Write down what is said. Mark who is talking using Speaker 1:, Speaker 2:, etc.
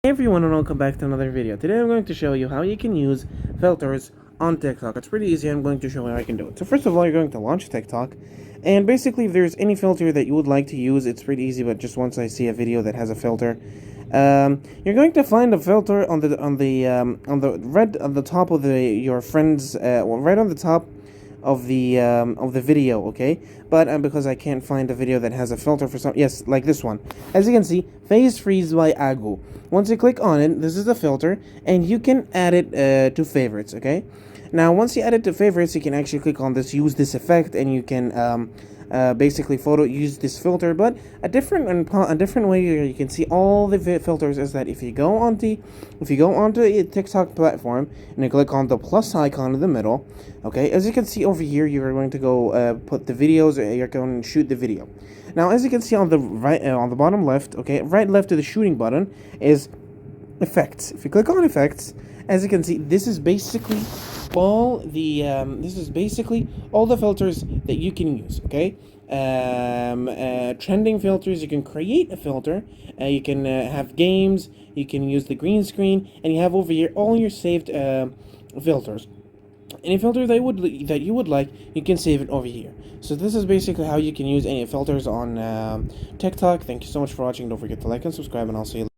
Speaker 1: Hey everyone, and welcome back to another video. Today I'm going to show you how you can use filters on TikTok. It's pretty easy. I'm going to show you how I can do it. So first of all, you're going to launch TikTok, and basically if there's any filter that you would like to use, it's pretty easy, but just once I see a video that has a filter, you're going to find a filter on the red on the top of your friend's right on the top of the video, okay? But because I can't find a video that has a filter for some, yes, like this one. As you can see, Phase Freeze by Agu. Once you click on it, this is the filter, and you can add it to favorites, okay? Now, once you add it to favorites, you can actually click on this, use this effect, and you can basically use this filter. But a different way you can see all the filters is that if you go onto a TikTok platform and you click on the plus icon in the middle, okay, as you can see over here, you're going to go put the videos, you're going to shoot the video. Now, as you can see on the right, on the bottom left, okay, right left of the shooting button is effects. If you click on effects, as you can see, this is basically all the filters that you can use, okay? Trending filters, you can create a filter, you can have games, you can use the green screen, and you have over here all your saved filters. Any filter that you would like, you can save it over here. So this is basically how you can use any filters on TikTok. Thank you so much for watching. Don't forget to like and subscribe, and I'll see you later.